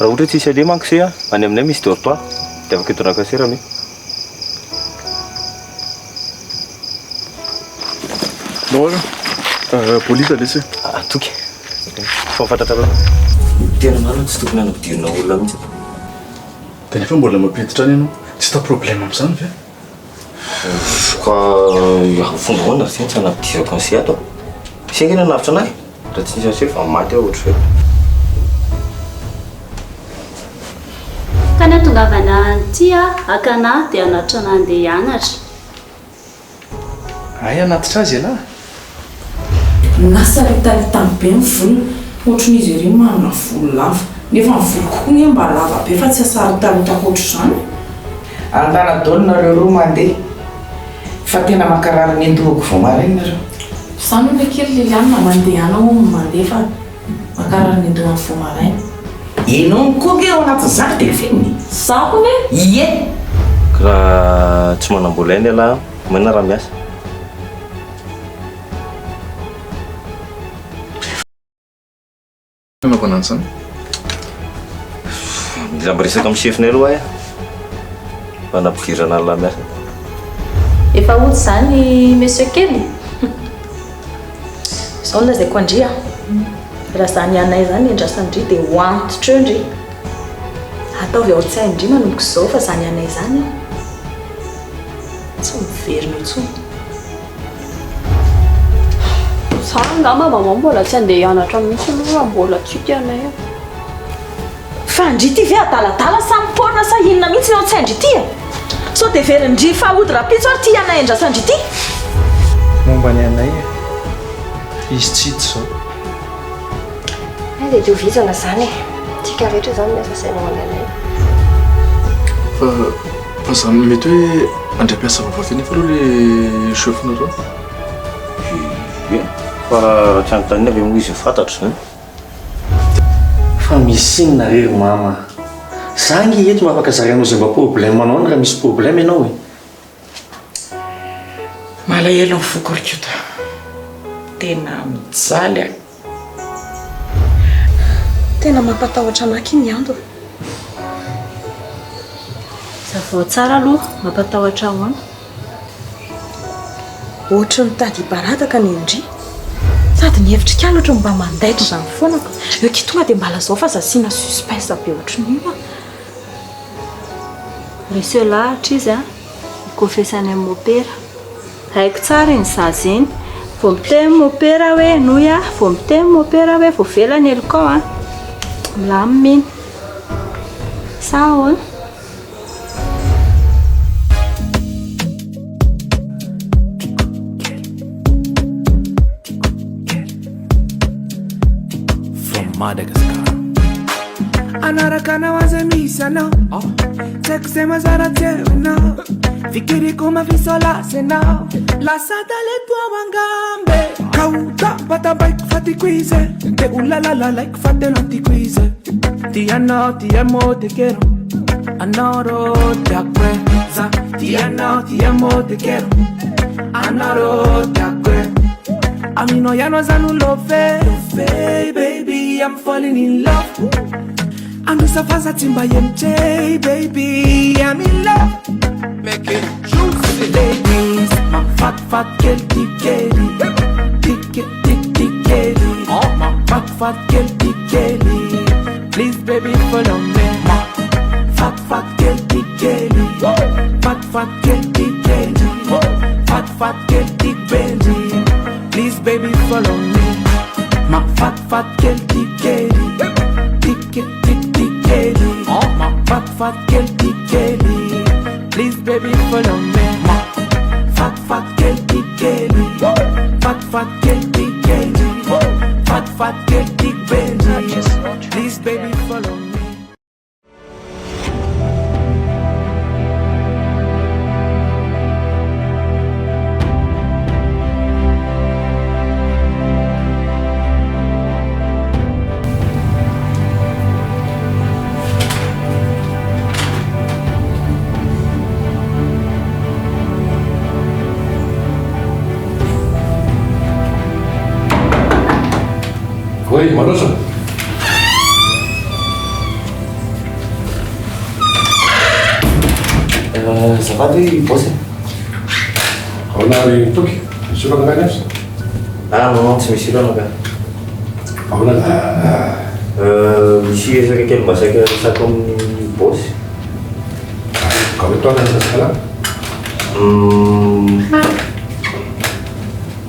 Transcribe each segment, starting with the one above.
raha ohatra tsisy ale manko se any aminay misy dortoir dia afaka hitondraka sera mi Noora polisa lesy toky fa fantatra tena marina tsy tokony hanampidirina olona mihitsy dia nefa mbola mampiditra any ianao tsy ta problème amin'izany ve ka fomba hoana zany tsy hanampidirako an'izay ato sengena navitra anahy raha tsy nisy an'izay fa maty aho ohatra hoe ka ny atongavana an'ity akana dia anatitra nandeha hianatra ay anatitra azy ialahy nasaretalitany be ny volony ohatran'izy iry manana volo lava nefa ny volo kokoa ny mba lava be fa tsy asaritalitako ohatr' izany antanadolonareo roa mandeha fa tena makarary ny endoroko vao maraina nareo izany hoe kely lilianina mandeha anao mandeha fa makarary ny endoany vao maraina enao mikoky ao anatin'izany dia finny zaho ne ie raha tsy manam-bola iny alahy manina raha miasa nanako anany zany mila miresaka amin'ny chefinay aloha ahy mba nampidirana lahy miasa efa oty zany monsieur kely zao lazaiko andria raha zany anay zany endrasandry dia hoantitra eo ndry ataovy ao tsy haindry manomboka izao fa zany anay zany tsy miverina intsony zany ngamba mama mbola tsy andeha hianatra mihitsy aloha mbola tsika anay fa andry ty ve adaladala samy pona sa inona mihitsy ao tsy haindry ty so dia verindry fahody rapitso ary ty anay endrasandry ty momba ny anay izy tsy hito zao dia diovizana zany tsika rehetra zany miasa saina mananay fa zany mety hoe andram-piasa vavavy nefa aloha le chefinareo fa tsy anontaniana ave moa izy fantatra zany fa misy inona rery mama zangy eto mahafaka zarianao zay mba problème anao any raha misy problème ianao malahelo ny fokorikota tena mijaly a tena mampatahotra anaky ny ando zavao tsara aloha mampatahotra hoana ohatra mitady hibarataka ny indry sady ny hevitra kalo ohatra mba mandaitra zany foanako eo ki tonga dia mbala zao fa zasiana suspense be ohatran'io monsieur lahatra izy confessany amin'ny opera haiko tsara iny zaza iny vao miteny mopera hoe noya vao miteny mopera hoe vao velany elikao milaminy sa ahoana Madagascar anaraka nawaza misana sekusema zara tena fikiri kama visola sena la satale tua wangambe kauta pata bike fati quize te ulala like fate lanti quize ti ano ti amo te quiero anoro te acuerdas ti ano ti amo te quiero anoro te acuerdas a mí no ya no zanu love baby I'm falling in love andusafaza timba yemche baby I'm in love make it juicy ladies my fat girl tikeli tikeli oh my fat girl tikeli please baby follow me my fat girl tikeli fat girl tikeli fat girl tikeli please baby follow me my fat girl tikeli tikeli oh my fat girl tikeli please baby follow me my fat girl tikeli fat girl tikeli fat girl tikeli please baby follow me. Oi, Marosa. azafady bosy. Ahoana ry toky, misy olana ngany azy? Non tsy misy olana ka. Ahoana misy resaka kely masaka resaka amin'ny bosy. Ka hoe toana resaka la?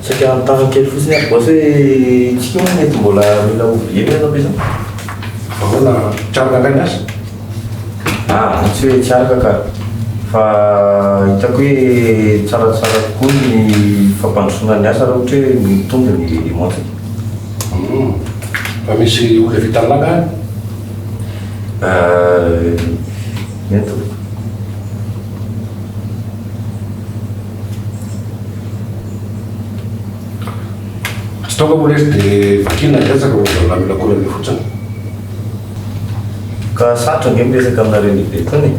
Saka mitana kely fotsiny aby bosy hoe tsika hoe mety mbola mila ouvrier anao be zany. Ahoana tsaraka ngany azy? Tsy hoe tsaraka ka. Fa hitako hoe tsaratsara kokoa ny fampandrosoana ny asa raha ohatra hoe mitombo ny montsika. Fa misy olona vita laga any? Mento. Tsy taoko moa izy dia vakina resaka mbola mila korany fotsiny. Ka sarotra nge miresaka aminareo lehibe tany.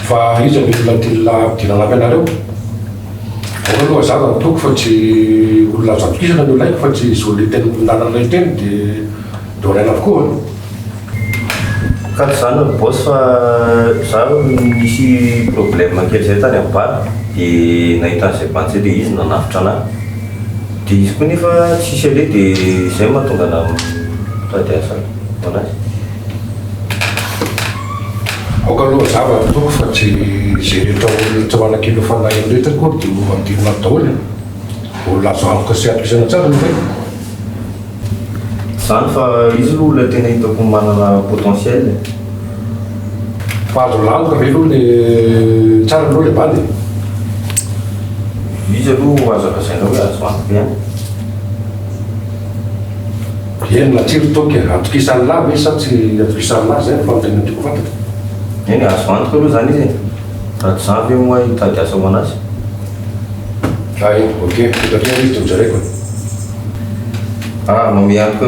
Fa izy olona dilana ampianareo. Ahoana aloha zava toko fa tsy olona azo atokisana ny olaiko fa tsy zolo teny nananay teny dia oraina avokoa. Ka zany bosy fa zaho misy problème kely zay tany amin'ny bary dia nahita an'izay bantsy dia izy nanafitra anahy. Dia izy koa nefa tsisy aleha dia izay mahatonga ana mitady asa hoanazy. Aoka aloha zava toko fa tsy zay rehetra olona tsy manan-kilo fanahy rehetra koa dia mivadilina daholo. Olona azo antoka sy atokisana tsara no hoe. Zany fa izy aloha olona tena hitako manana potentiel. Fa azo lantoka ve aloha le tsara aloha le bady? Izy aloha azo akasaina hoe azo antoka ihany. Eny natsiro toky atokisany lahy ve sa tsy atokisany lahy zay fa tena tiako fantatra. Eny azo antoka aloha zany izy. Raha tsy zany ve moa hitady asa ho anazy. Ok, satria izy teo jareko. Mame antoka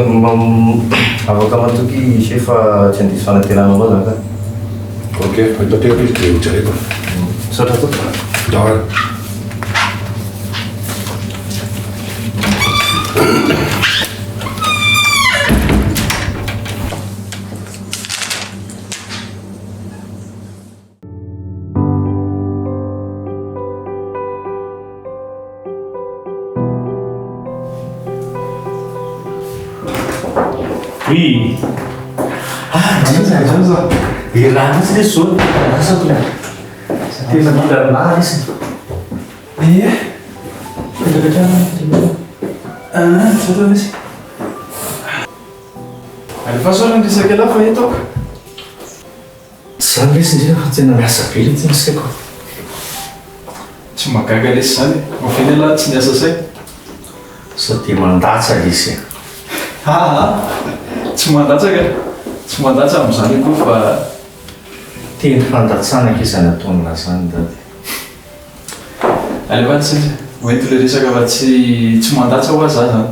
afaka matoky se fa tsy handiso fanantenana anao zany ka. Ok, hitateo izy dia jareko. Saotra toka. Daholo. Oui. Zao. Iray mihitsy le zao. Asa toy. Tena mila maro izy. Zao misy. Alefa sora ndrisaka lafa hitako. Zany lesy ndreo tena miasa be le ty misy ko. Tsy magaga lesy zany. Mafiny laha tsy miasa say. Sao dia mandatsa izy. Tsy mandatsaka. Tsy mandatsa amin'izany koa fa teny fandatsana izy nataonina zany dady. Alefa tsy hoento le resaka fa tsy mandatsa ho aza zany.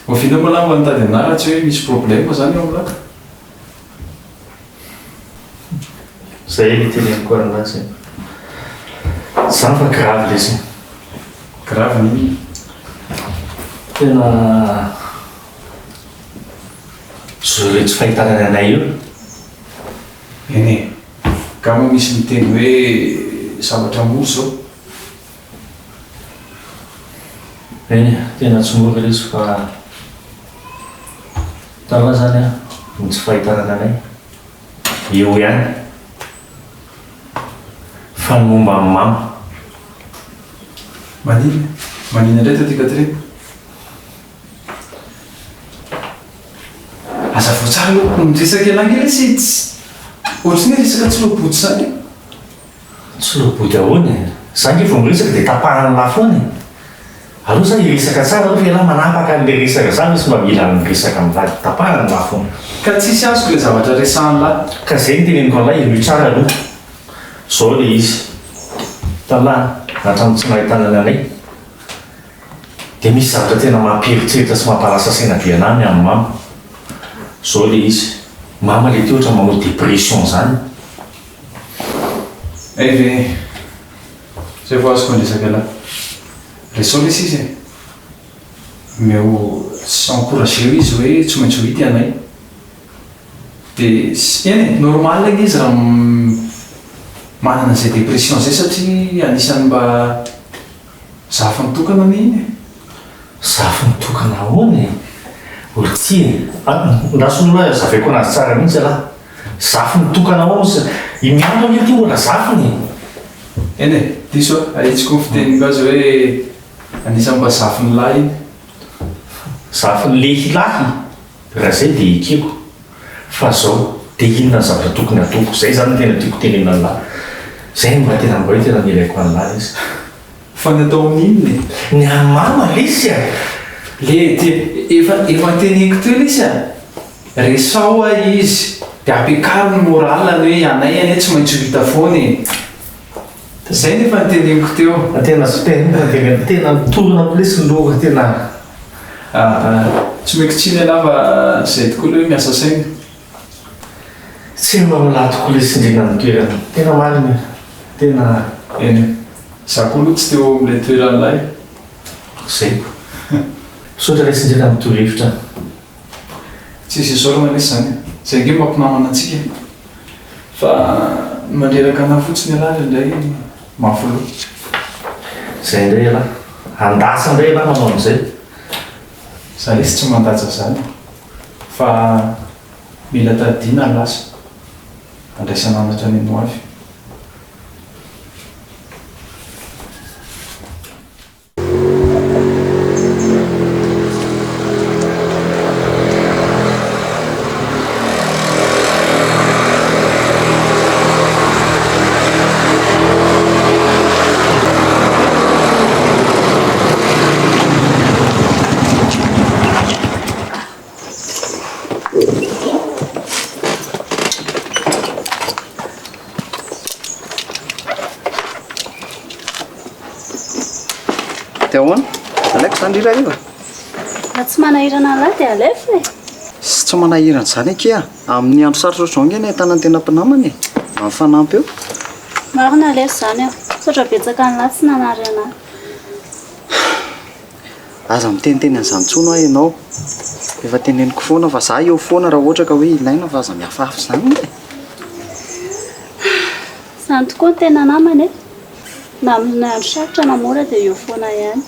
Mafina moa laha manotady anahy tsy hoe misy problème zany eo amin'lahy. Zay le teneniko aranazy. Zany fa grave lesy. Grave nini? Tena zao re tsy fahitana ny anay io. Eny ka moa misy miteny hoe zavatra moro zao. Eny tena tsy mora lesy fa tana zany a ny tsy fahitana ny anay eo ihany fa ny momba amin'ny mama. Manina indray taty Katrina. Aza vao tsara aloha miresaka elange le sy ohatrany hoe resaka tsy loboty zany. Tsy loboty ahoany. Zany vao miresaka dia tapahana lahy foana. Aloha zany iresaka tsara aloha fa ialahy manapaka an'ilay resaka zany sy mba mila miresaka amin'lahy tapahana lahy foana. Ka tsisy azoko le zavatra resahan'ny lahy. Ka zay ny teneniko an'lahy ilohy tsara aloha. Zao le izy. Talahy hatramin'ny tsy nahitana ny anay. Dia misy zavatra tena mampieritseritra sy mampalasa saina be anahy amin'ny mama. Zao le izy. Mama le teo ohatra manao dépression zany. Ve zay vao azoko andresaka lahy. Resao lesy izy e. Meo s'encourager izy hoe tsy maintsy ho hity anay. Dia eny normal izy raha manana izay dépression zay satria anisany mba zafy nitokana ny iny zafy nitokana ahoany olitsy ndasoloa zaveko anazy tsara mihitsy alahy zafy nitokana ao imiandro ny ty mbola zafiny eny e diso ahitsiko ny fiteny koazy hoe anisany mba zafy ny lahy iny zafy ny lehilahy raha zay dia ekeko fa zao dia inona ny zavatra tokony atoko zay zany tena tiako tenena ny lahy zay mba tena mba hoe tena nilaiko any lahy izy fa ny atao amin'inony ny amama lesy a le efa teniko teo lesy a resao a izy dia ampiakaro ny moralany hoe anay ane tsy maintsy vita foany zay nefa nyteneniko teo tena mitorona amlesy loha tena tsy mekitsiny anahy fa zay tokoa le hoe miasa saina tsy mamala tokoa lesy indrina ny toerana tena mariny tena eny za koa aloha tsy teo amin'ilay toeran'ilay zay misaotra lesy indrina mitorohevitra tsisy isorana lesy zany zay nge mampinamana antsika fa mandreraka anahy fotsiny alahy indray mafolo zay indray alahy andasa indray alahy manao an'izay za lesy tsy mandaja zany fa mila tadiana lasa andraisananatra ny no avy alaiko zany Iray io raha tsy manahirana lahy dia alefiny sy tsy manahirana zany akia amin'ny andro sarotra ohatr'izao nge ny ahitana ny tena mpinamana mifanampy eo marina lesy zany aho saotra betsaka ny lahy tsy nanary anahy aza miteniteny an'izany tsono aho ianao efa teneniko foana fa za eo foana raha ohatra ka hoe ilaina fa aza miafafy zany zany tokoa ny tena namany na amin'ny andro sarotra namora dia eo foana ihany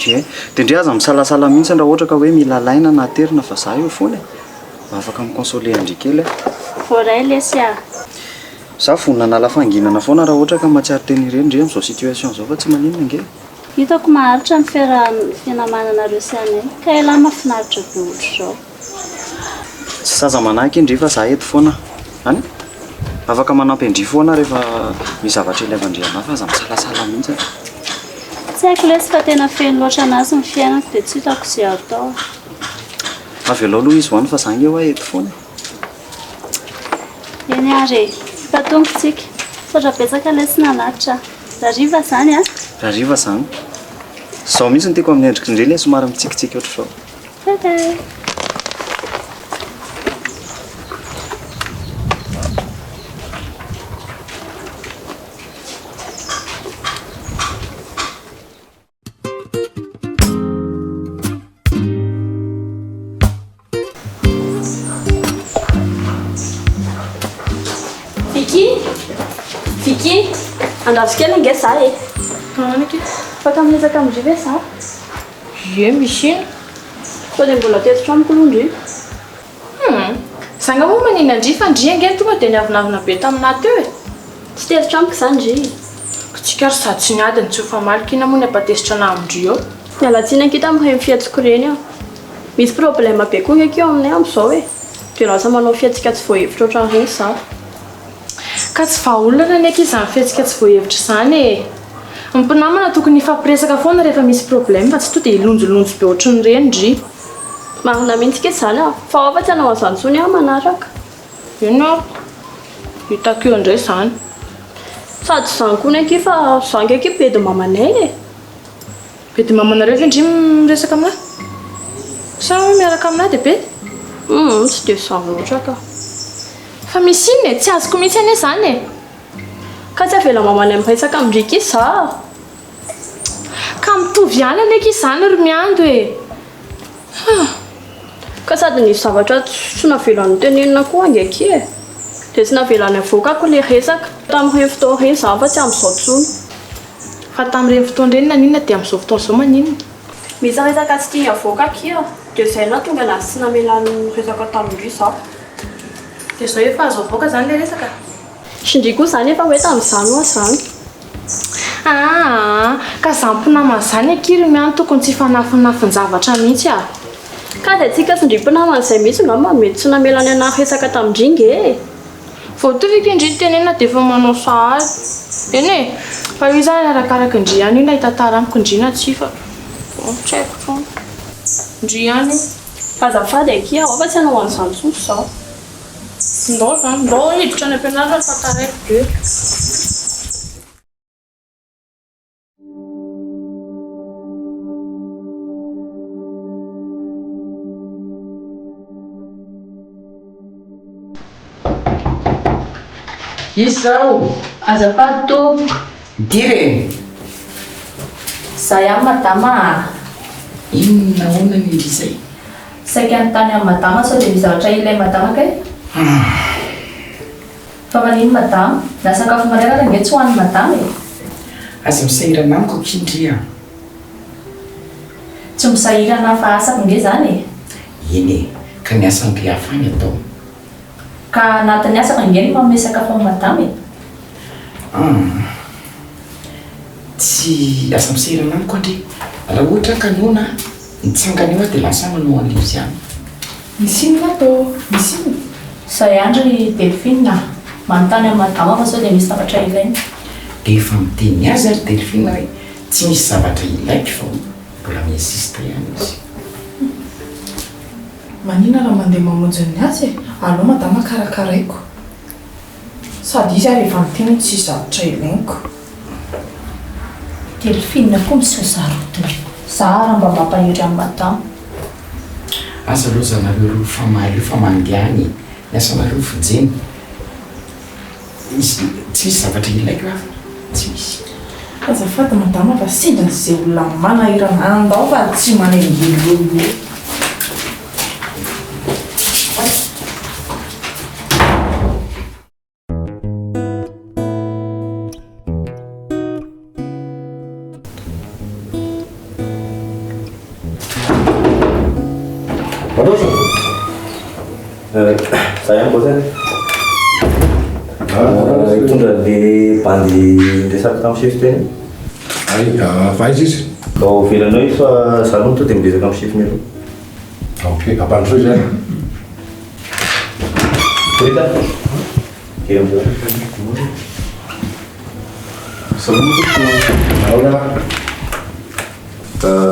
dia ndray aza misalasala mihitsy raha ohatra ka hoe mila laina na terina fa za eo foana afaka mikonsole andrikely voaray lesy a za vonona nala fanginana foana raha ohatra ka mahatsiary teny ireny ndre amin'izao situation zao fa tsy maninona nge hitako maharitra ny fianamananareo sy anay ka elahy mahafinaritra be ohatr'izao tsy saza manahiky indry fa za eto foana any afaka manampy andry foana rehefa misy zavatra ilaivandriana fa aza misalasala mihitsy tsy haiko lesy fa tena feno loatra anazy ny fiainako dia tsy hitako izay atao avy alao aloha izy voany fa za nge hoe eto foana eny ary mpatongotsika saotra betsaka lesy nalatitra rariva zany a raha riva zany zao mihitsy ny tiako amin'ny endrika indreny somary mitsikitsiky ohatr'izao okay. Vicky, andavy kely nge za e. Anake. Faka amin'izaka amindrive za. Ye misy ino. Sao dia mbola teto tramiko aloha ndry. Zanga moa maniny andry fa ndry ange tonga dia niavinavina be taminahy teo e. Tsy teto tramiko zany ndry. Tsika ry sady tsy niadiny tsy ho famalikina moa ny apatesitra anahy amindry eo. Nialatsina ankita amin'ny fiatsiko ireny aho. Misy problème be koa akeo aminay amin'izao e. Dia lasa manao fiatsika tsy voahevitra ohatran'ireny za. Ka tsy vahaolana ny aky izany fiatsika tsy voahevitra izany e. Ny mpinamana tokony ifampiresaka foana rehefa misy problème fa tsy to dia ilonjolonjo be ohatran'ireny ndry. Marina mihitsy ke zany aho fa afa tsy hanao an'izany intsony aho manaraka. Ino aho hitako eo indray izany. Sady izany koa ny aky fa za nge aky be dia mamanay e. Be dia mamanareo ve ndry miresaka aminahy? Sa miaraka aminahy dia be? Tsy dia izany loatra ka. Fa misy iny e, tsy azoko mihitsy ane zany e. Ka tsy avela mamanay miresaka amindriky za. Ka mitovy ihany aneky izany ry miando e. Ka sady nisy zavatra tsy navelan'ny tenenina koa ange aky e. dia tsy navelany avoakako ilay resaka tamin'ireny fotoana ireny za fa tsy amin'izao tsony. Fa tamin'ireny fotoana ireny naninona dia amin'izao fotoana izao maninona? Misy resaka tsy tia avoakako io dia izay na tonga na tsy namelany resaka tamin'indry za. Dia izao efa azo avoaka zany ilay resaka? Sindry koa zany efa hoe tamin'izany hoa zany. Ka zampinamana zany akiry miany tokony tsy fanafinafin-javatra mihitsy a. Ka dia tsika tsy ndrim-pinamana izay mihitsy ngamba mety tsy namelany anahy resaka tamindringy e. Voatovy ikindry tenena dia efa manao sahaly. Eny e, fa io zany arakaraka indriany io na hitantara amiko indrina tsy fa tsy haiko foana. Indriany azafady aky aho fa tsy hanao an'izany tsotso izao. Ndao zany, ndao hiditra any am-pianarana fa taraiko be. Izao Azafady tompoko. dire Za ihany madama. inona hoana ny izay Saika anytany amin'ny madama sao dia misy zavatra ilay madama kay. Fa manino madama? Na sakafo maraina ary nge tsy hoan'ny madama e. aza misahirana amiko akindria Tsy misahirana fa asako nge zany e. eny e ka ny asany be hafany atao Ka anatin'ny asako nge ny manome sakafo amin'ny madama e. tsy asa misahirana amiko andre raha ohatra ka nona nitsangany eo a dia lasa manao an'ilay izy ihany misy inona atao misy iny Zay andry Delphine manontany amin'ny madama fa sao dia misy zavatra ilainy. dia efa miteny azy ary Delphine hoe tsy misy zavatra ilaiko fa mbola miinsista ihany izy manina raha mandeha mamonjy ny azy e aleo madama karakaraiko sady izy ary efa miteny tsy zavatra ilaiko. Delphine koa misaozarotony za raha mba mampahiry amin'ny madama. aza aloha zanareo roa famaly io fa mandehany ny asanareo fijeny izy tsy misy zavatra ilaiko hafa tsy misy azafady madama fa sindra n'izay olona manahirana andao fa tsy manengelolo. Saya bos itondra le bandy resaky tamin'ny chef teny. Faiza izy? Kao velanao izy fa za aloha to dia miresaka amin'ny chef melo. Ok, ampandro izy zany. Korita? Kely amin'izay.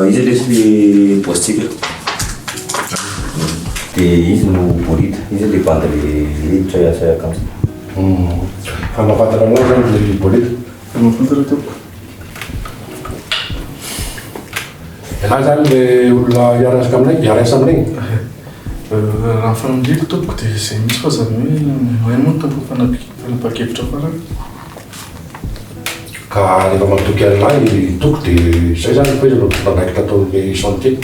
Izy lesy bostsika. Dia izy no borita, izy le bandy le hiditra iasa akanjo. Fa mahafantatra anao zany le borita? Mahafantatra tompoko. Ialahy zany le olona iarasaka aminay, iarasa aminay. Raha fanamdriko tompoko dia izay misy fa zany hoe moa ny tompoko fanapa-kevitra farany. Ka rehefa matoky an'ilay toko dia izay zany koa izy no nandraikitra ataon'le chantier.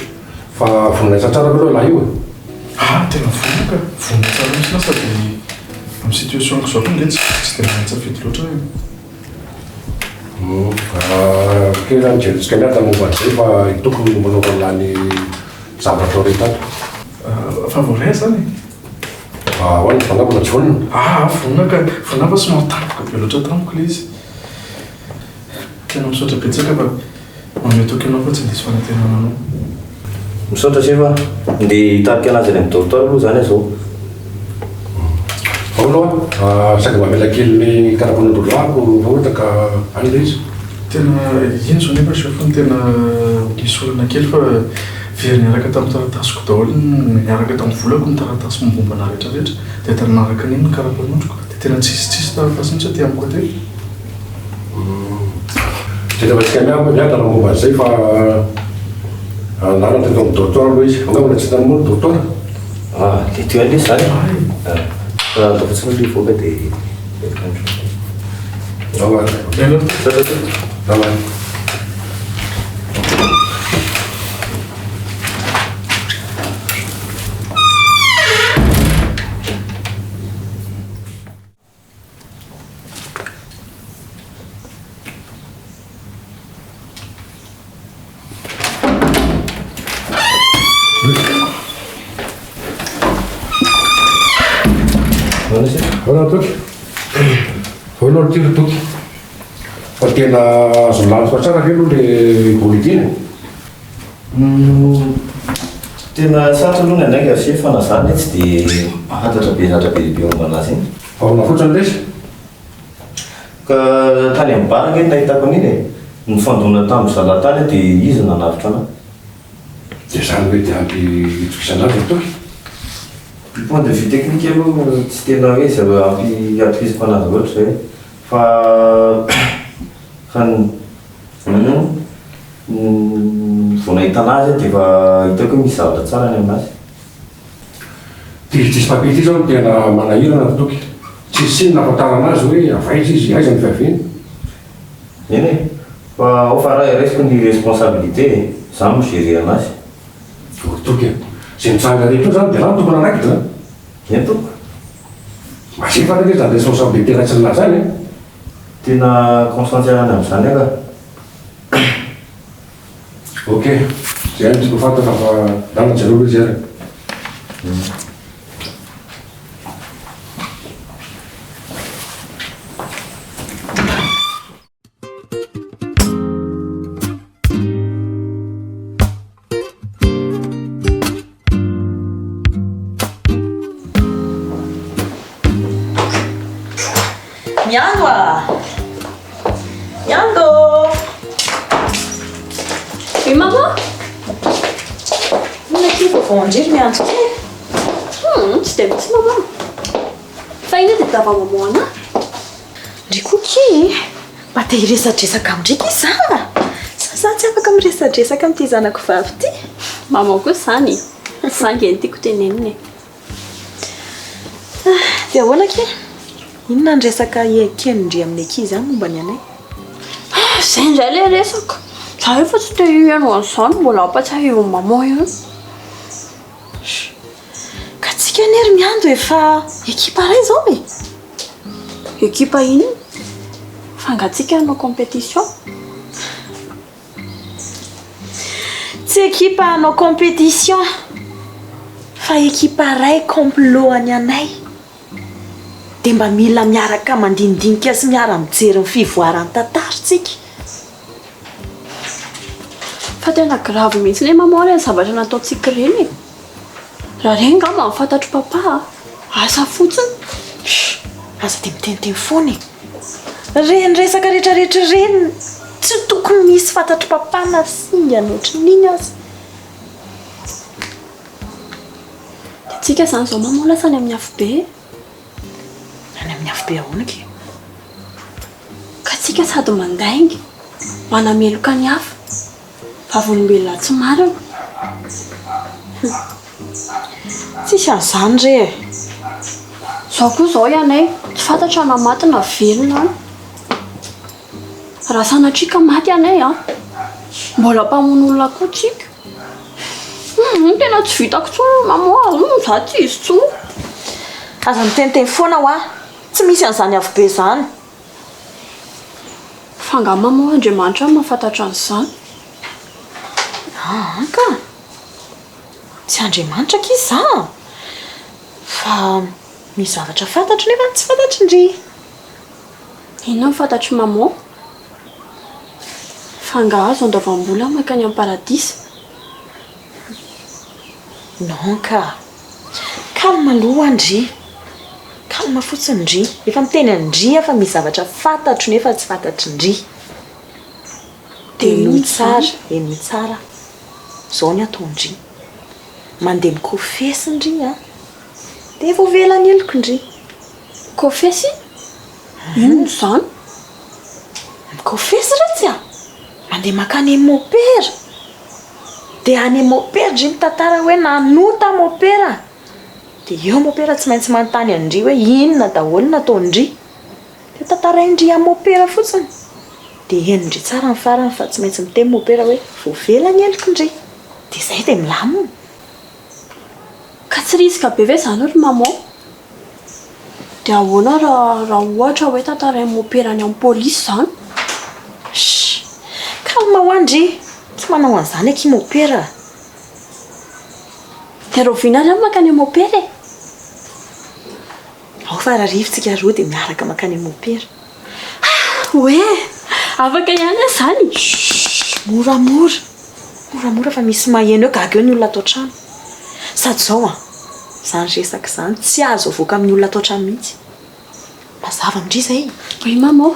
Fa voninahitra tsara aloha lahy io e. Tena vonoka, vonoka tsara misy lasa dia amin'ny situation-ko zao koa nge tsy dia mahatsafidy loatra Ke zany jerisika miaraka momba an'izay fa tokony manaovana lany zavatra rehetra ato. fa voray zany. Hoany fanapana tsy vonona. Vonaka, vonafa sy mahatapoka be loatra tamiko le izy. Tena misaotra betsaka fa mametoky anao fa tsy indisy fanantenana anao. Misaotra sefa, ndeha hitariky anazy any amin'ny dortoir aloha zany zao. Aloha, saika mba mila kely ny karapan'olo lako fa ohatra ka any le izy. Tena ino zao nefa chef tena misy olana kely fa very niaraka tamin'ny taratasiko daholo niaraka tamin'ny volako ny taratasy mombombana rehetrarehetra dia tanaraka an'iny ny karapanondroko dia tena tsisitsisy taratasy mihitsy aty amiko aty. Dia rehefa tsika miaraka momba an'izay fa naratra eto amin'ny dortoir aloha izy. Angamba tsy hitany moa ny dortoir? Le teo an'ilay zany. Raha ataofotsiny ilay voaka dia Avana. Hola toky. Hola tiro toky. Fa tena azo lany fa tsara ve aloha le bolidiny. Tena sarotra aloha ny andraika sy fanazany tsy dia mahantatra be lehibe momba anazy iny. Aona fotsiny resy. Ka tany amin'ny baraka iny nahitako an'iny e. Ny fandona tamin'ny zalatany dia izy nanavitra anahy. Dia zany hoe dia ampy itokisanazy toky. Point de vue technique aloha tsy tena hoe izy ampy atokisako anazy loatra zay. Fa vao nahita anazy dia efa hitako hoe misy zavatra tsara ny aminazy. Tsisy papier ty zao tena manahirana toky. Tsisy nafantara anazy hoe avaiza izy aiza ny fiaviany. Eny e, fa ao fa raha raisiko ny responsabilité, za migérer anazy. Toky zay mitsanga rehetra zany dia raha tokony anaiky zany. Eny toko. Masika fa zany responsabilité raitsy ninazy zany e. Tena conscientiana amin'izany aka. Ok, zay any tiko fantaka fa dana jereo izy ary. Miando ah! Miando! Oui, maman? Mona ty vao andriry miandro kely. Tsy dia mitsy maman. Fa ina dia tava maman anahy. Ndrikoky, mba te hiresadresaka amindriky izy za tsy afaka miresadresaka amin'ity zanako vavy ty. Maman koa zany. Sangeny tiako teneniny. Dia ahoana ke? Inona ny resaka kenindry amin'ny ankizy zany momba ny anay? Zay indray ilay resaka. Za efa tsy te hihaino an'izany, mbola ampatsiahy eo maman ihany. Ka tsika anery miando efa ekipa iray zao e. Ekipa ino? Fangatsika hanao compétition. Tsy ekipa hanao compétition fa ekipa iray complot any anay. Dia mba mila miaraka mandinidinika sy miara-mijery ny fivoaran'ny tantarantsika. Fa tena grave mihitsy ny maman ny zavatra nataontsika ireny e. Raha ireny ngamba mifantatro papa, asa fotsiny. Aza dia miteniteny foana e. Reny resaka rehetrarehetra reny tsy tokony misy fantatro papa na singa ohatran'iny aza. Dia tsika zany izao maman lasa any amin'ny afo be. Any amin'ny afo be ahoana ke? Ka tsika sady mandaingy, manameloka ny hafa, vavolombelona tsy marina. Tsisy an'izany re e. Zaho koa izao Anay, tsy fantatra na maty na velona any. Raha sanatrika maty Anay mbola mpamono olona koa tsika. Tena tsy vitako tsony maman, za tsy izy tsony. Aza miteniteny foana ho tsy misy an'izany afo be zany. Fa nga maman Andriamanitra mahafantatra an'izany. Ka tsy Andriamanitra kizy za. Fa misy zavatra fantatro nefa tsy fantatry ndry. Inona fantatry maman? Fa nga azo andavam-bola makany amin'ny paradisa. Non ka. Calme aloha Andry. Calme fotsiny Ndry. Efa miteny Ndry fa misy zavatra fantatro nefa tsy fantatry Ndry. Dia eno tsara, eno tsara. Zao ny atao Ndry. Mandeha mikofesy Ndry dia vao velany eloko Ndry. Kofesy? Ino izany? Mikofesy ratsy mandeha makany mopera. Dia any mopera Ndry mitantara hoe nanota mopera. Dia eo mopera tsy maintsy manontany Ndry hoe inona daholo natao Ndry. Dia tantarainy Ndry amin'ny mopera fotsiny. Dia eno Ndry tsara ny farany fa tsy maintsy miteny mopera hoe vao velany eloko Ndry. Dia izay dia milamina. Ka tsy risika be ve izany ry maman? Dia ahoana raha ohatra hoe tantarainy mopera any amin'ny polisy izany? Calme ho Ndry. Tsy manao an'izany aky mopera. Dia roviana ary makany mopera e. ao fa raha rivotsika roa dia miaraka makany amopera hoe afaka ihany a zany moramora moramora fa misy maheno eo gaga eo ny olona atao trano sady zao a zany resaka zany tsy azo avoaka amin'ny olona atao trano mihitsy mazava amindri zay oe mama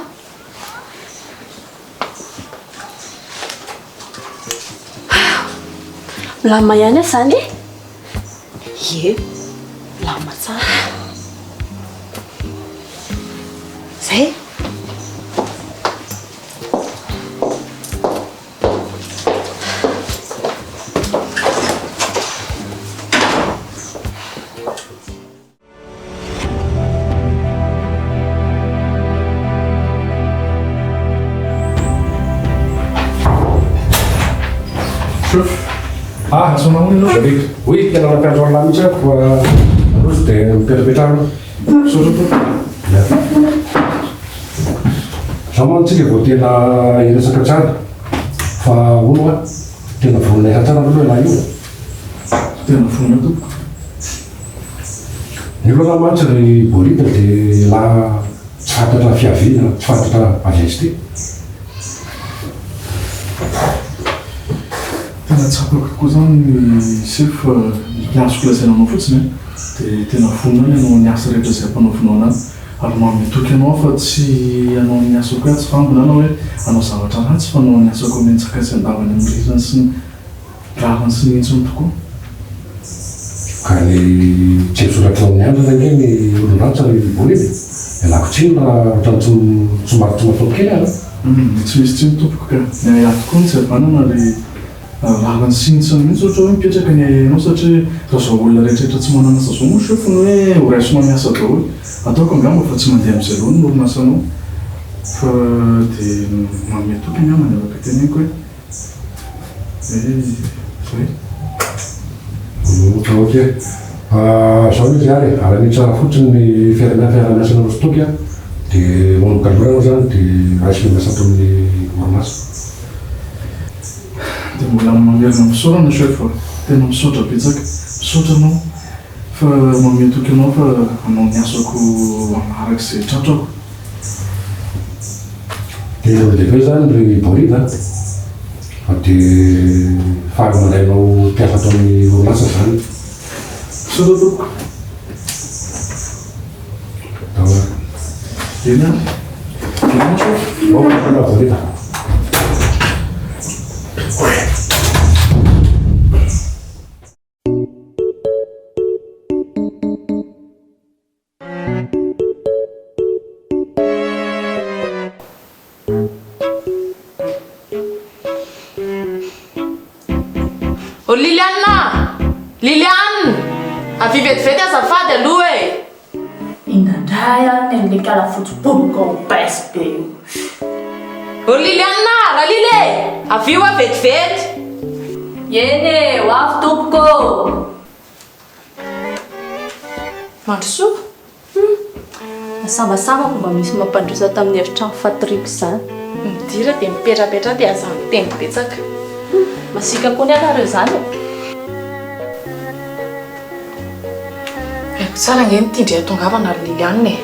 milama ihany a zany ye milama tsara zay Sonamuni jadi, wih kita nak pergi orang macam harus deh perbetaan. Suruh ya. Sama sih kebutuhan ini sekarang, fauna, dia nak fauna yang cara dulu layu, dia nak fauna tu. Ni kalau macam dari buri dari la cakap la fiavi, cakap la majesti. Tena tsapako kokoa zany sefa niasoko lazainanao fotsiny dia tena vonona ianao ny asa rehetra izay ampanaovinao anazy ary mametoky anao fa tsy anao ny asako hoe tsy fambona anao hoe anao zavatra ratsy fa anao ny asako mentsaka sy andavany amin'ny rirany sy ny ravany sy ny intsony tokoa ka ny tsy misoratra amin'ny andro zany hoe ny olon-ratsy ny boly iny ialako tsiny raha ohatrany tsy matao kely ara tsy misy tsiny tompoko ka ny ato koa ny tsy havanana le ravany sinitsiny mihitsy ohatra hoe mipetraka ny ainao satria raha zao olona rehetrarehetra tsy manana asa zao moa sefony hoe ho raisona miasa daholo ataoko angamba fa tsy mandeha amin'izay loha ny orinasanao fa dia mametoky ny amany afaka teneniko hoe zay ok zao izy ary araha ny tsara fotsiny ny fiaramiasanao stoky a dia manomboka loranao zany dia raisina miasa ato amin'ny orinasa dia mbola mamerina misaorana sefa tena misaotra betsaka misaotra anao fa mametoky anao fa anao ny asako araka izay tratrako dia lehibe zany regny borina fa dia faly mandainao mpiasa atao amin'ny orinasa zany misaotra toko eny a ena borina O Liliana! Liliane! Avy vetivety azafady aloha e! Indandray any an'le kalafotsy-boboka ho baisy be io. O Liliana! Ralile! Avy io a vetivety! Eny e, ho avy tompoko! Mandrosoa? Masambasambako mba misy mampandrosa tamin'ny efitrano fatoriko izany. Midira dia mipetrapetra dia aza miteny betsaka. Masika koa ny anareo izany e. Haiko tsara nge nitindry atongavana ry Liliane e.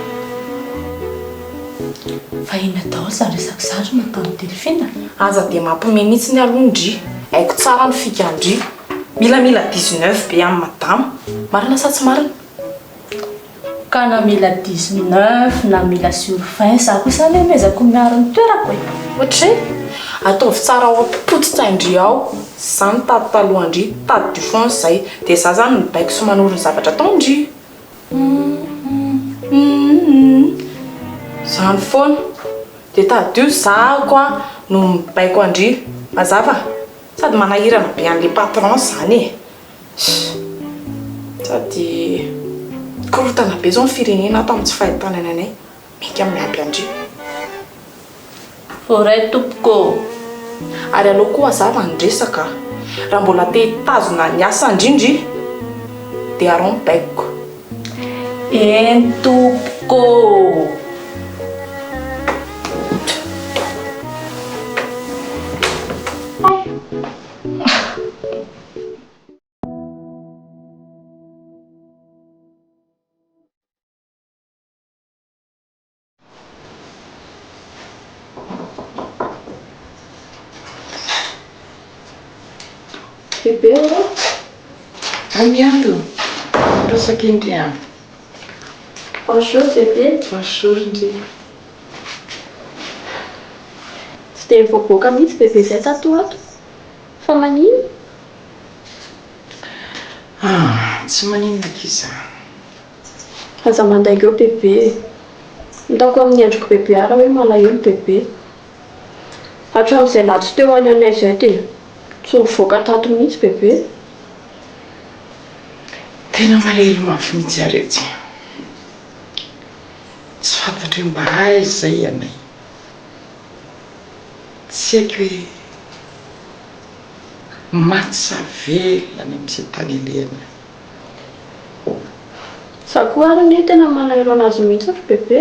Fa ina daholo izany resaka zandry natao amin'ny telefina. Aza dia mampiomehy mihitsy ny alondry. Haiko tsara ny fikandry. Mila 19 be amin'ny madama. Marina sa tsy marina? Ka na mila 19 na mila sur 20 za koa izany mezako miaro ny toerako e. Ohatry ataovy tsara ao am-pototsaindry ao. Zany tady talohandry, tady du fond zay. Dia za zany mibaiko sy manoro ny zavatra ataondry. Zany foana. Dia tady io za koa no mibaiko andry. Mazava? Sady manahirana be an'le patron zany e. Sady korotana be zao ny firenena ato amin'ny tsy fahitana ny anay. Meka amin'ny aby andry. Foray tompoko. Ary aleo koa azava ny resaka. Raha mbola te tazona ny asa indrindry dia arao mibaiko. Eny tompoko. bebe ro. Amiando. Rosakindria. Bonjour bebe. Bonjour ndry. Tsy dia mivoaboaka mihitsy bebe izay tatoato. Fa manino? Tsy maninona kiza. Aza mandainga eo bebe. Nitaoko amin'ny endriko bebe ara hoe malahelo bebe. Hatramin'izay latso teo any anay izay dia tsy mivoaka tato mihitsy bebe. Tena malahelo mafy mihitsy aretsy. Tsy fantatro hoe mba aiza izay anay. Tsy haiko hoe maty sa velona any amin'izay tany ilena. Za koa ary ne tena malahelo anazy mihitsy ary bebe.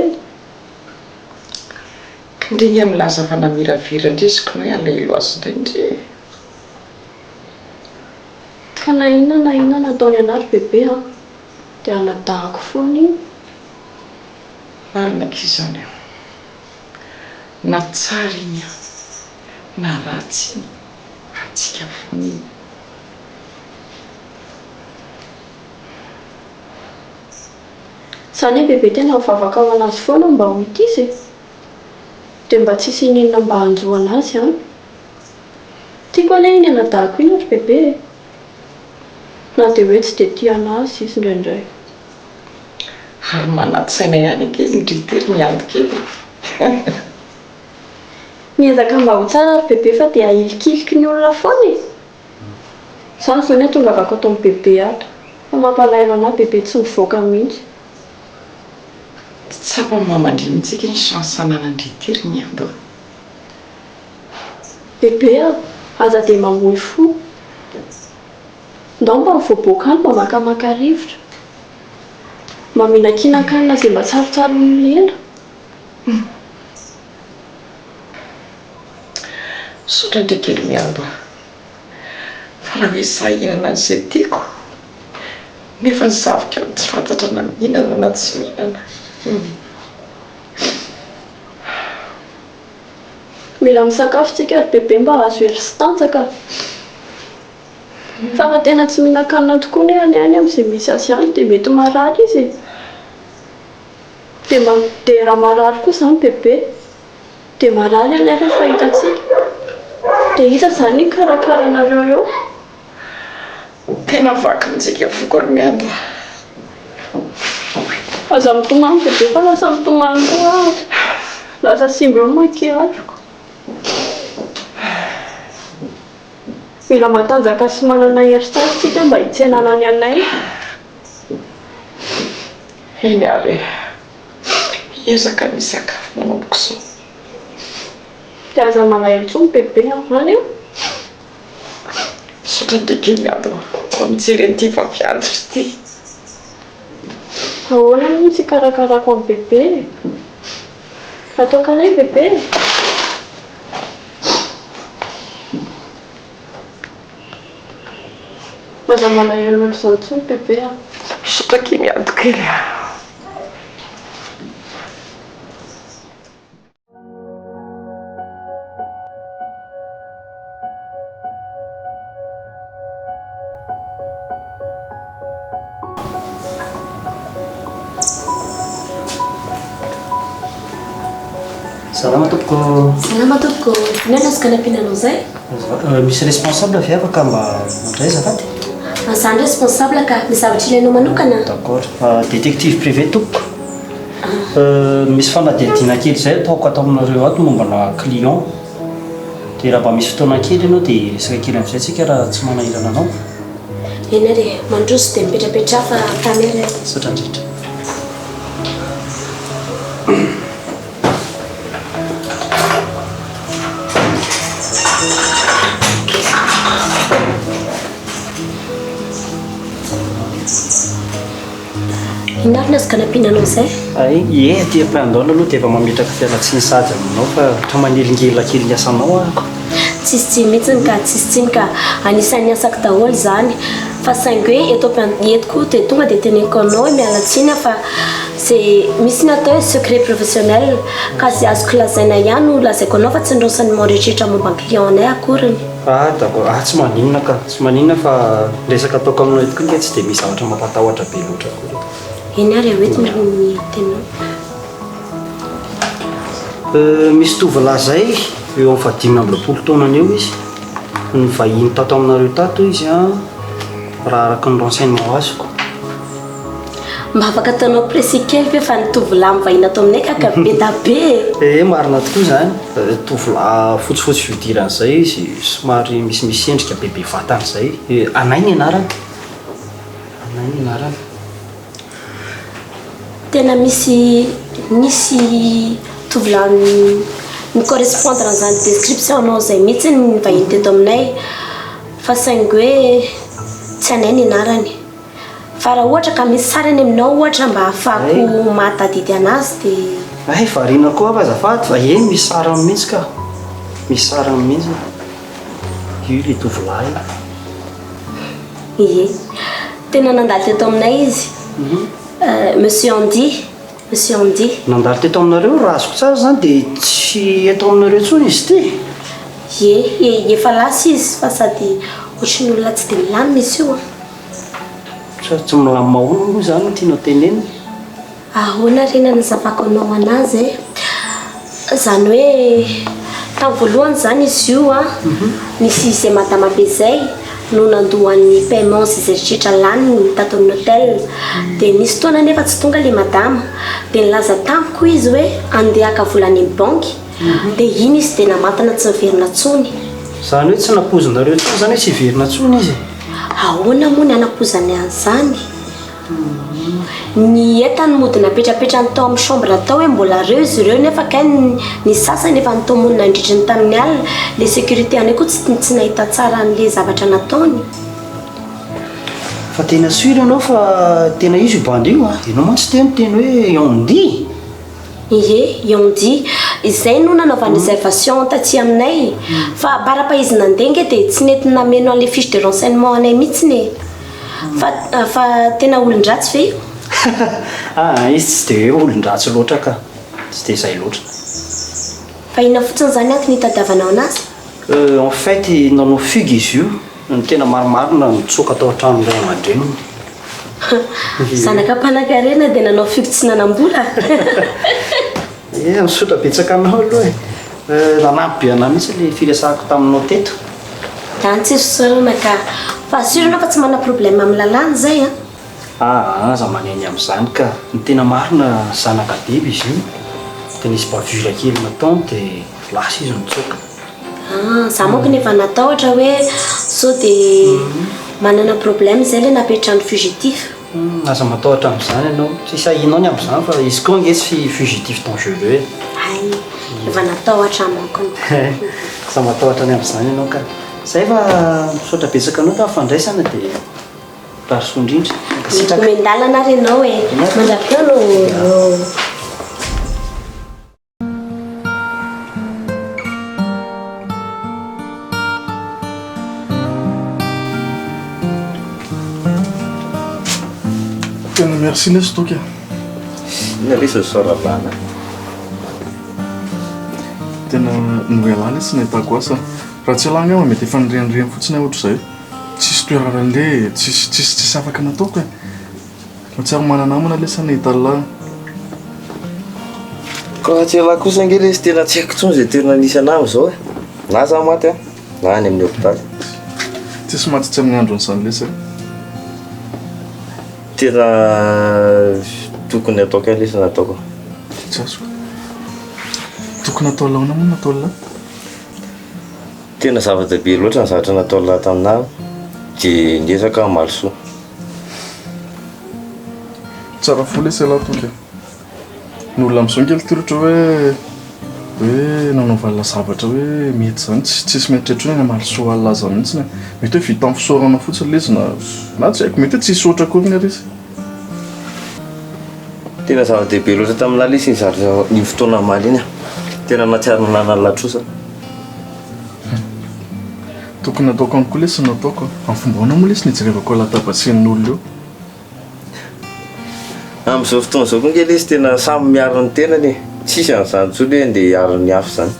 Kindriny milaza fa namiravirana indrisiko hoe alahelo azy indray. Ka na inona nataony anazy bebe dia anadahako foana iny. Marina kizany na tsara iny na ratsy iny atsika foana iny. Zany bebe tena mivavaka ho anazy foana mba ho ity izy. Dia mba tsisy inona mba hanjoa anazy tiako aleha iny anadahako iny ary bebe. Na dia hoe tsy dia tia anazy izy indraindray. Ary manatsaina ihany akely ndritery miady kely. Miezaka mba ho tsara ary bebe fa dia ahilikiliky ny olona foana e. Zany zao ny tonga avako atao amin'ny bebe ato. Fa mampalahelo anahy bebe tsy mivoaka mihitsy. Tsy tsapa mamandrimitsika ny chance ananandritery miady. Bebe aza dia mamoy fo. Ndao mba mivoaboaka any mba makamaka rivotra. Mba mihinan-kinan-kanina izay mba tsarotsaro milena. Sotra ndray kely miady. Fa raha hoe sahinana izay tiako nefa ny zavoka tsy fantatra na mihinana na tsy mihinana. Mila misakafo tsika ary bebe mba azo hery sy tanjaka. Fa raha tena tsy mihinan-kanina tokoa ne any amin'izay misy azy any dia mety marary izy. Dia raha marary koa izany bebe dia marary any rehefa hitantsika. Dia iza izany ny karakaranareo eo? Tena vakintsika foko ary miady. Aza mitomany bebe fa lasa mitomany koa. Lasa simba eo makiatroko. Mila matanjaka sy manana hery tsara tsika mba hitsenana ny anay. Eny ary ezaka misakafo manomboko izao. Dia aza malahelo intsony bebe any eo. Sotra ndray kely miady mba mijery an'ity vaviandry ity. Ahoana mihitsy ikarakarako amin'ny bebe. Ataoko anay bebe. Aza malahelo ohatr'izao intsony bebe. Sotra kely miady kely. Salama tompoko. Salama tompoko. Inona azo kanampiananao izay? Misy responsable avy afaka mba mandray azafady? Izany responsable ka misy zavatra ilainao manokana? D'accord. Détective privé tompoko. Misy fanadihadiana kely izay ataoko atao aminareo ato mombana client. Dia raha mba misy fotoana kely ianao dia resaka kely amin'izay tsika raha tsy manahirana anao. Eny ary mandroso dia mipetrapetra fa kamera. Sotra indrindra. Inona azo kanampiananao izay? Ie, aty am-piandaona aloha dia efa mametraka fialatsiny sady aminao fa ohatran manelingela kely ny asanao ahako. Tsisy mihitsiny ka tsisy ka anisan'ny asako daholo izany. Fa saingy hoe eto koa dia tonga dia teneniko anao miala tsiny fa izay misy natao hoe secret professionnel ka izay azoko lazaina ihany no lazaiko anao fa tsy ndrosan'ny maretrretra momba ny client-nay akoriny. D'accord. Tsy maninona ka. Tsy maninona fa resaka ataoko aminao eto koa tsy dia misy zavatra mampatahotra be loatra koa. Eny ary hoety ny tenao. Misy tovolahy zay eo amin'ny 5 taonany eo izy. Ny vahiny tato aminareo tato izy raha araka ny renseignement azoko. Mba afaka ataonao précis kely ve fa ny tovolahy mivahiny ato aminay kaka be da be. Marina tokoa zany. Tovolahy fotsifotsy fihodirana zay izy somary misy endrika bebe vatana zay. Anay ny anarany. Tena misy tovolahy ny correspondre zany description anao zay mihitsy ny vahiny teto aminay fa saingy hoe tsy anay ny anarany. Fa raha ohatra ka misy sarany aminao ohatra mba ahafahako mahatadidy anazy dia variana koa fa azafady fa misy sarany mihitsy ka. Misy sarany mihitsy. Io le tovolahy. Ie. Tena nandalo teto aminay izy. Monsieur Andy. Nandalo teto aminareo raha azoko tsara zany dia tsy eto aminareo tsony izy ty. Ie, efa lasa izy fa sady ohatran'ny olona tsy dia milamina izy io. Tsy milamina maholo moa zany tianao tenenina. Ahoana rena nazavako anao anazy zany hoe tamin'ny voalohany zany izy io nisy izay madama be zay no nandohan'ny paiement sy izay rehetra laniny tato amin'ny hôtel dia nisy fotoana nefa tsy tonga le madama dia nilaza tamiko izy hoe andeha haka volany amin'ny banky dia iny izy dia namantana tsy niverina tsony. Zany hoe tsy napozonareo tsony zany hoe tsy verina tsony izy. Ahoana moa ny anapozany an'izany? Ny entany mody napetrapetrany tao amin'ny chambre tao hoe mbola reo izy ireo nefa kay ny sasany efa nitao mony nandritry ny tamin'ny alina le sécurité anay koa tsy nahita tsara n'le zavatra nataony. Fa tena sûr anao fa tena izy io bandy io ianao mantsy teny teny hoe Andy. Ie, Andy. Izay no nanaovany réservation taty aminay fa barapa izy nandenga dia tsy nety nameno an'le fiche de renseignement anay mihitsiny fa tena olon-dratsy ve io? Izy tsy dia hoe olon-dratsy loatra ka. Tsy dia izay loatra. Fa inona fotsiny zany ny tadiavanao anazy? En fait nanao fugue izy io. Ny tena marimarina nitsoaka tao an-trano ray aman-dreniny. Zanaka mpanankarena dia nanao fugue tsy nanam-bola. Misotra betsaka anao aloha nanampy be anahy mihitsy le firesahako taminao teto. Tsy sorona ka fa sorona fa tsy mana problème amin'ny lalàna zay za maneny amin'izany ka ny tena marina zanaka biby izy io dia nisy bavura kely natao dia lasa izy nitsoaka. Za moa nefa natao ohatra hoe sao dia manana problème zay le napetrany fugitif. Aza matahotra amin'izany ianao tsisy ahinao ny amin'izany fa izy koa angesy fugitif dangereux. Efa natahotra manko. Aza matahotra ny amin'izany ianao ka zay fa misaotra betsaka anao tafandraisana dia raroso indrindra. Mendalana ary ianao mandrapitao no Merci nesy toky Nalisa sorabana. Tena noelana tsy nahitako asa raha tsy alana mety efa nirendreny fotsiny ohatra zay tsisy toerana le tsisy afaka nataoko fa tsy ary mananamana lesa nahita lana Koa tsy ala kosa angely izy tena tsy haiko tsony zay toerana nisy anamo zao na za maty na any amin'ny hôpitaly tsisy maty tsy amin'ny andro n'izany lesa tena tokony ataoko lesa nataoko tsy azoko tokony atao laona moa natao la tena zava-dehibe loatra ny zavatra natao la taminahy dia niezaka malosoa tsara fo lesa la toky ny olona amin'izao ngely ty ohatra hoe nanaovana zavatra hoe mety zany tsisy mety tretrony ny malosoa alaza mihitsy mety hoe vita amin'ny fisaorana fotsiny leza na tsy haiko mety hoe tsisy oatra kory ny resy tena zava-dehibe loatra taminahy lesy ny zavatra ny fotoana maly iny tena natsiarina nanalatsosa tokony ataoko anykoa lesy nataoko amin'ny fombaona moa lesy nijerevako latabatsen'ny olona eo amin'izao fotoana zao koa nge lesy tena samy miaro ny tenany tsisy an'izany tsony hoe ndeha hiaro ny hafa zany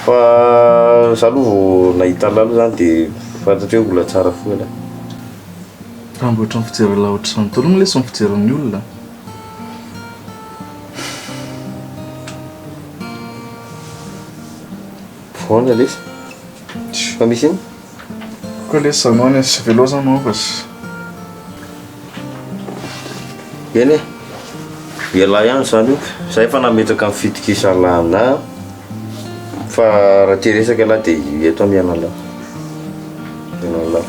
fa za aloha vao nahita lalo zany dia fantatry hoe mbola tsara foana. Raha mbo ohatran'ny fijery laotra Manontolo no lesy ny fijerin'ny olona. Foana lesy fa misy iny koa lesy anao any sy veloa zany anao fa sy eny e ialahy ihany zany io za efa nametraka amin'ny fitokisa lahana fa raha tia resaka lahy dia eto miana lahy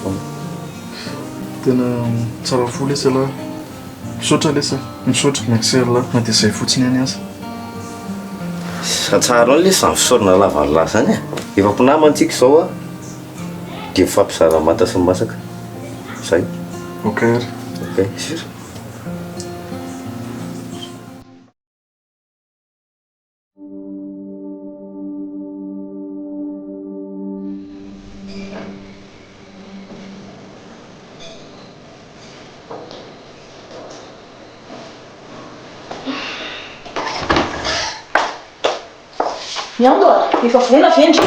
foana. tena tsara fo lesy lahy misaotra lesy misaotra merci lahy na dia izay fotsiny any aza tsara ao lesy zany fisaorana lavany lahy zany efa mpinamantsika izao a dia mifampizara mata sy masaka zay. Ok sira. Miando efa vona vendry.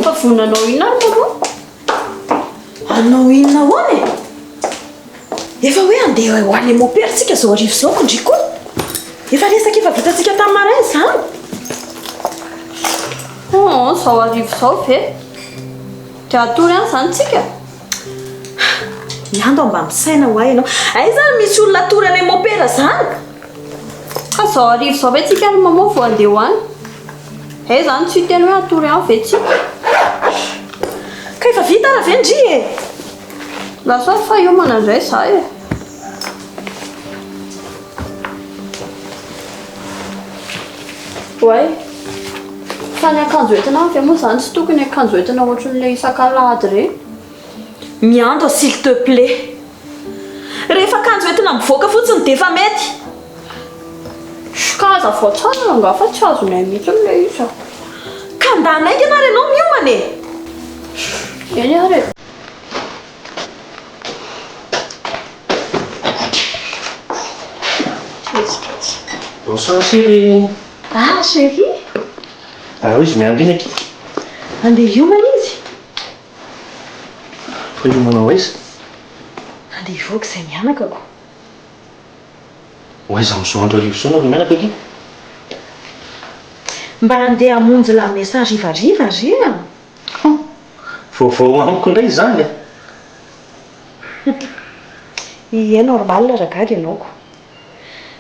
Fa vonanao inona ary moa? Anao inona hoany e? Efa hoe andeha ho any mopersika zao arivo zao kondriko. Efa resaka efa vitantsika tamin'ny maraina zany. Zao arivo zao ve? Dia atory any zany tsika. Miando mba misaina ho ahy ianao. Ay zany misy olona atory any mopera zany. Ka zao arivo zao ve tsika ary mamoa vao andeha ho any? Zany tsy teny hoe atory any ve tsika? Ka efa vita raha vendry e. Lasa fa io manandray za e. Oay, fa ny akanjo entina ve moa zany tsy tokony akanjo entina ohatran'ilay isan-kalahady ireny? Miando s'il te plaît. Rehefa akanjo entina mivoaka fotsiny dia efa mety. Kaza vao tsara nga fa tsy azonay mihitsy ilay izy. Ka ndanaiky ianary ianao miomana e. Eny ary. Bonsoir chérie. Ah chérie. Oui, je miambina aky. Andeha hiomana izy. Fa hiomanao aiza? Andeha hivoaka izay mianakako. Aiza amin'izao andro arivo izao anao mianaka aky? Mba andeha hamonjy la mesa harivariva ria. Vaovao amiko indray izany. Ie normal ragaga ianaoko.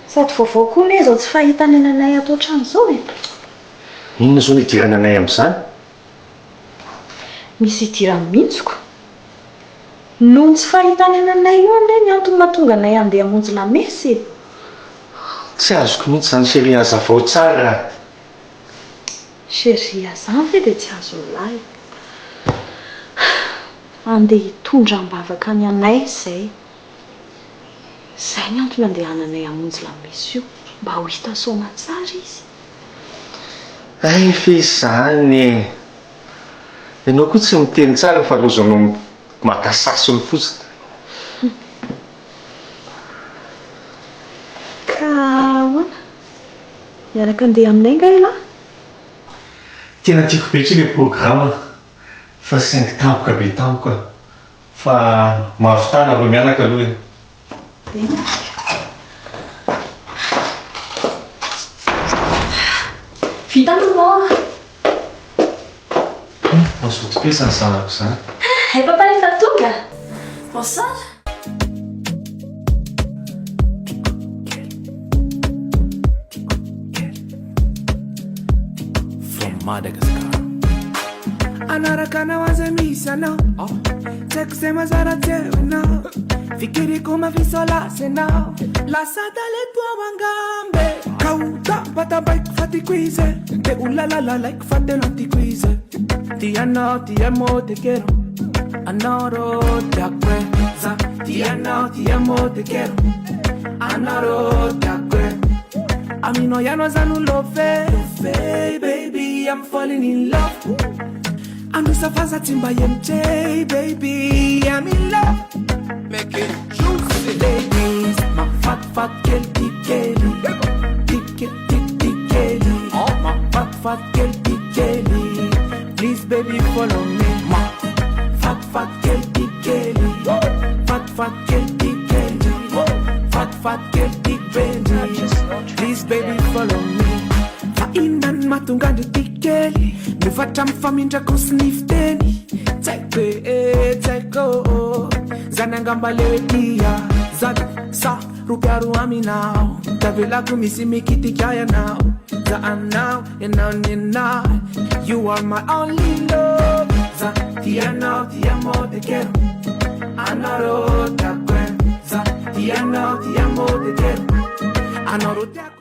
Sady vaovao koa ne izao tsy fahita ny ananay ato an-trano izao e. Inona izao no idirana anay amin'izany? Misy idirany mihitsiko. Noho tsy fahita ny ananay io ane ny antony mahatonga anay andeha hamonjy la mesa e. Tsy azoko mihitsy izany chérie hazavao tsara. Chérie azany ve dia tsy azo lahy. Andeha hitondra ambavaka ny anay izay. Izay ny antony andehananay hamonjy la mesa io mba ho hita soa tsara izy. Ay fe izany. Ianao koa tsy miteny tsara fa lozanao maka sasiny fotsiny. Ka hoana? Miaraka andeha aminay nga ialahy? Tena tiako be tsy ilay programma fa saingy tampoka be tampoka fa mahavitana reo mianaka aloha e. Vita moa. Mazoto be izany zanako izany. Efa efa tonga. Bonsoir. From Madagascar. Anaraka nawaza misana. Sekusema zara tena. Fikiri kuma visola sena. La satale tua wangambe. Kauta pata bike fati quize. Te ulala like fate lanti quize. Ti amo te quiero. Anoro te acuerdas. Ti amo te quiero. Anoro te acuerdas. A mí no ya no es un love, baby, I'm falling in love. I'm just a fast timba MJ, baby, I'm in love. Make it juicy, ladies, my fat girl, tick fat kelty kelly. Please baby follow me. Fat kelty kelly. Fat kelty kelly. Fat kelty kelly. Please baby follow me. Inan matungande tikeli. Mivatra mifamindra kosinifteni. Tseko zanangamba letia zaga sa rupiaru aminao tavela kumisi mikitikaya now za now and now you are my only love za tia now tia mo te quiero anaro te acuerdo za tia now tia mo te quiero anaro te acuerdo.